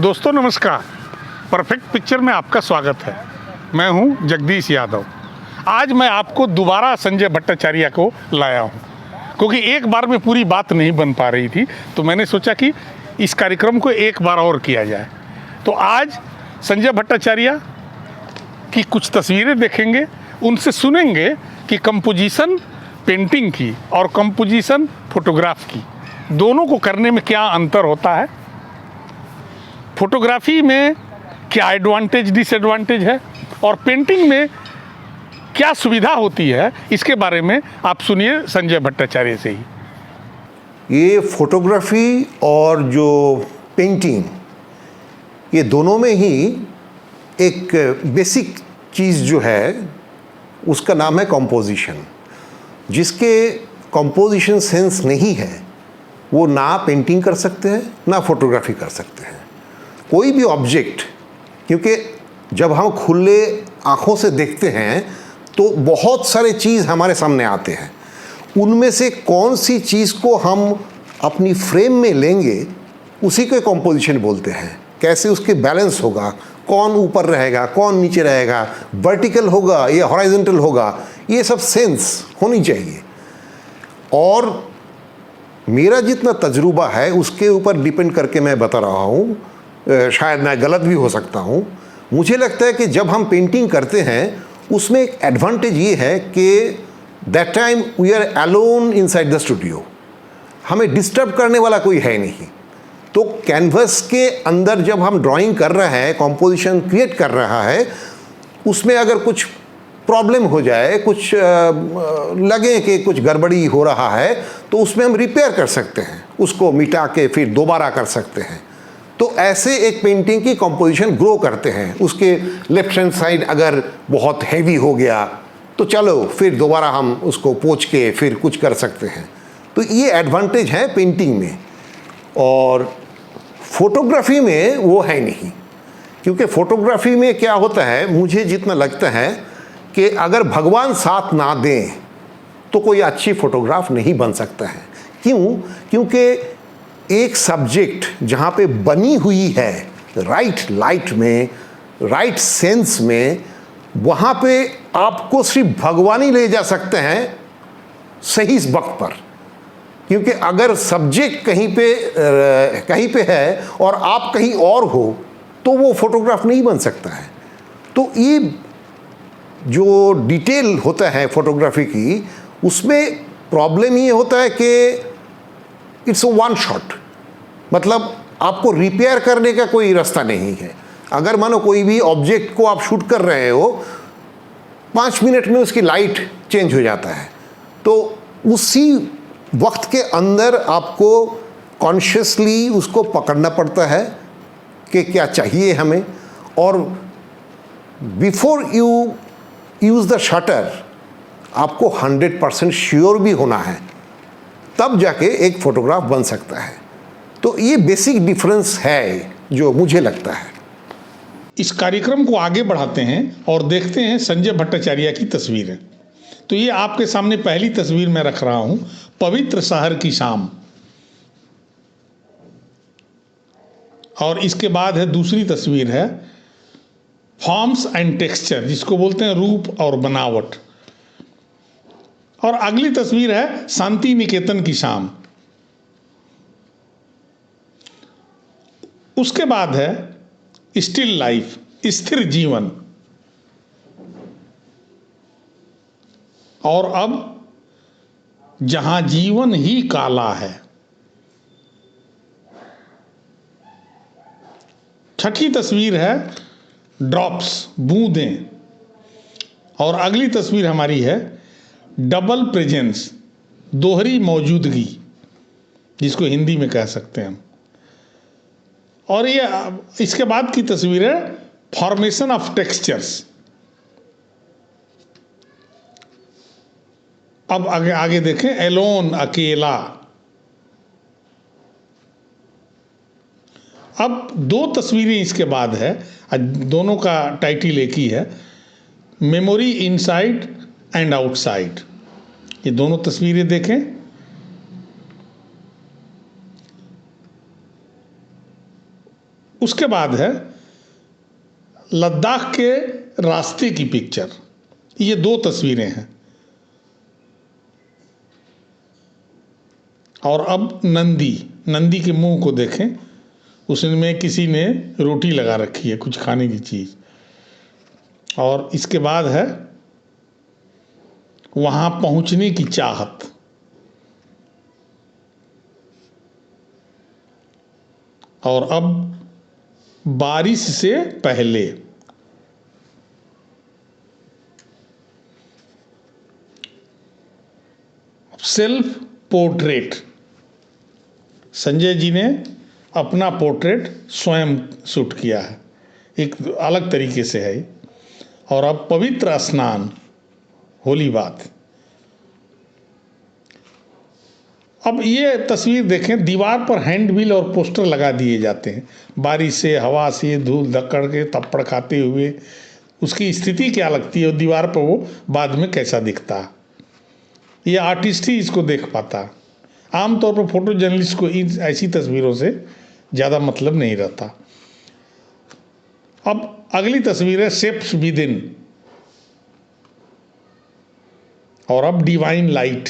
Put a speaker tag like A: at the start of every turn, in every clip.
A: दोस्तों नमस्कार। Perfect picture में आपका स्वागत है। मैं हूं जगदीश यादव। आज मैं आपको दोबारा संजय भट्टाचार्य को लाया हूं, क्योंकि एक बार में पूरी बात नहीं बन पा रही थी, तो मैंने सोचा कि इस कार्यक्रम को एक बार और किया जाए। तो आज संजय भट्टाचार्य की कुछ तस्वीरें देखेंगे, उनसे सुनेंगे कि कंपोजिशन पेंटिंग की और कंपोजिशन फोटोग्राफ की दोनों को करने में क्या अंतर होता है, फोटोग्राफी में क्या एडवांटेज डिसएडवांटेज है और पेंटिंग में क्या सुविधा होती है, इसके बारे में आप सुनिए संजय भट्टाचार्य से ही।
B: ये फोटोग्राफी और जो पेंटिंग, ये दोनों में ही एक बेसिक चीज़ जो है उसका नाम है कंपोजिशन। जिसके कंपोजिशन सेंस नहीं है वो ना पेंटिंग कर सकते हैं ना फोटोग्राफी कर सकते हैं। कोई भी ऑब्जेक्ट, क्योंकि जब हम खुले आँखों से देखते हैं तो बहुत सारे चीज़ हमारे सामने आते हैं, उनमें से कौन सी चीज़ को हम अपनी फ्रेम में लेंगे उसी को कंपोजिशन बोलते हैं। कैसे उसके बैलेंस होगा, कौन ऊपर रहेगा कौन नीचे रहेगा, वर्टिकल होगा या हॉरिजॉन्टल होगा, ये सब सेंस होनी चाहिए। और मेरा जितना तजुर्बा है उसके ऊपर डिपेंड करके मैं बता रहा हूँ, शायद मैं गलत भी हो सकता हूँ। मुझे लगता है कि जब हम पेंटिंग करते हैं उसमें एक एडवांटेज ये है कि that time we are alone inside the studio, हमें डिस्टर्ब करने वाला कोई है नहीं। तो कैनवस के अंदर जब हम ड्राइंग कर रहे हैं, कंपोजिशन क्रिएट कर रहा है, उसमें अगर कुछ प्रॉब्लम हो जाए, कुछ लगे कि कुछ गड़बड़ी हो रहा है, तो उसमें हम रिपेयर कर सकते हैं, उसको मिटा के फिर दोबारा कर सकते हैं। तो ऐसे एक पेंटिंग की कंपोजिशन ग्रो करते हैं। उसके लेफ्ट हैंड साइड अगर बहुत हैवी हो गया तो चलो फिर दोबारा हम उसको पोंछ के फिर कुछ कर सकते हैं। तो ये एडवांटेज है पेंटिंग में, और फोटोग्राफी में वो है नहीं। क्योंकि फोटोग्राफी में क्या होता है, मुझे जितना लगता है कि अगर भगवान साथ ना दें तो कोई अच्छी फोटोग्राफ नहीं बन सकता है। क्यों? क्योंकि एक सब्जेक्ट जहाँ पे बनी हुई है राइट लाइट में, राइट सेंस में, वहाँ पे आपको सिर्फ भगवान ही ले जा सकते हैं सही वक्त पर। क्योंकि अगर सब्जेक्ट कहीं पे है और आप कहीं और हो तो वो फोटोग्राफ नहीं बन सकता है। तो ये जो डिटेल होता है फोटोग्राफी की, उसमें प्रॉब्लम ये होता है कि इट्स वन शॉट, मतलब आपको रिपेयर करने का कोई रास्ता नहीं है। अगर मानो कोई भी ऑब्जेक्ट को आप शूट कर रहे हो, 5 मिनट में उसकी लाइट चेंज हो जाता है, तो उसी वक्त के अंदर आपको कॉन्शियसली उसको पकड़ना पड़ता है कि क्या चाहिए हमें। और before you use the shutter आपको 100% श्योर भी होना है, तब जाके एक फोटोग्राफ बन सकता है। तो ये बेसिक डिफरेंस है जो मुझे लगता है।
A: इस कार्यक्रम को आगे बढ़ाते हैं और देखते हैं संजय भट्टाचार्य की तस्वीरें। तो ये आपके सामने पहली तस्वीर मैं रख रहा हूँ, पवित्र शहर की शाम। और इसके बाद है दूसरी तस्वीर है फॉर्म्स एंड टेक्सचर, जिसको बोलते हैं रूप और बनावट। और अगली तस्वीर है शांति निकेतन की शाम। उसके बाद है स्टिल लाइफ, स्थिर जीवन। और अब जहां जीवन ही काला है। छठी तस्वीर है ड्रॉप्स, बूंदें। और अगली तस्वीर हमारी है डबल प्रेजेंस, दोहरी मौजूदगी, जिसको हिंदी में कह सकते हैं हम। और ये इसके बाद की तस्वीर है फॉर्मेशन ऑफ टेक्सचर्स। अब आगे देखें, एलोन, अकेला। अब 2 तस्वीरें इसके बाद है, दोनों का टाइटल एक ही है, मेमोरी इनसाइड एंड आउटसाइड। ये दोनों तस्वीरें देखें। उसके बाद है लद्दाख के रास्ते की पिक्चर। ये 2 तस्वीरें हैं। और अब नंदी के मुंह को देखें, उसमें किसी ने रोटी लगा रखी है, कुछ खाने की चीज़। और इसके बाद है वहाँ पहुँचने की चाहत। और अब बारिश से पहले। Self portrait. संजय जी ने अपना पोर्ट्रेट स्वयं शूट किया है, एक अलग तरीके से है। और अब पवित्र स्नान, होली बात। अब ये तस्वीर देखें, दीवार पर हैंडबिल और पोस्टर लगा दिए जाते हैं। बारिश से, हवा से, धूल धक्कड़ के थप्पड़ खाते हुए उसकी स्थिति क्या लगती है और दीवार पर वो बाद में कैसा दिखता है, ये आर्टिस्ट ही इसको देख पाता। आमतौर पर फोटो जर्नलिस्ट को इन ऐसी तस्वीरों से ज़्यादा मतलब नहीं रहता। अब अगली तस्वीर है शेप्स विद इन। और अब डिवाइन लाइट।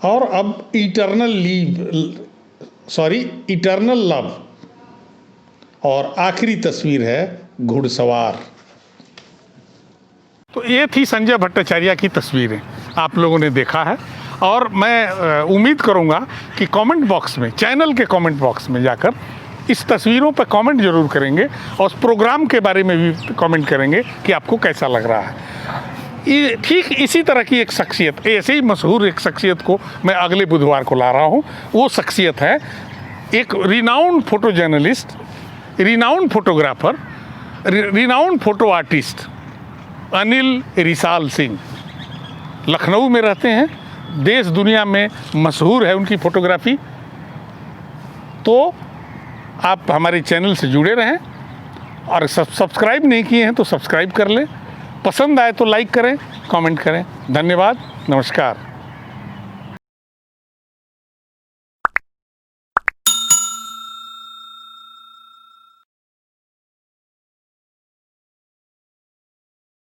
A: और अब इटर्नल लव। और आखिरी तस्वीर है घुड़सवार। तो ये थी संजय भट्टाचार्य की तस्वीरें, आप लोगों ने देखा है। और मैं उम्मीद करूंगा कि कमेंट बॉक्स में, चैनल के कमेंट बॉक्स में जाकर इस तस्वीरों पर कमेंट जरूर करेंगे और उस प्रोग्राम के बारे में भी कमेंट करेंगे कि आपको कैसा लग रहा है। ये ठीक इसी तरह की एक शख्सियत, ऐसे ही मशहूर एक शख्सियत को मैं अगले बुधवार को ला रहा हूँ। वो शख्सियत है एक renowned photo journalist, renowned photographer, renowned photo artist Anil Risal Singh. Lucknow में रहते हैं, देश दुनिया में मशहूर है उनकी फ़ोटोग्राफी। तो आप हमारे चैनल से जुड़े रहें और सब्सक्राइब नहीं किए हैं तो सब्सक्राइब कर लें। पसंद आए तो लाइक करें, कमेंट करें। धन्यवाद, नमस्कार।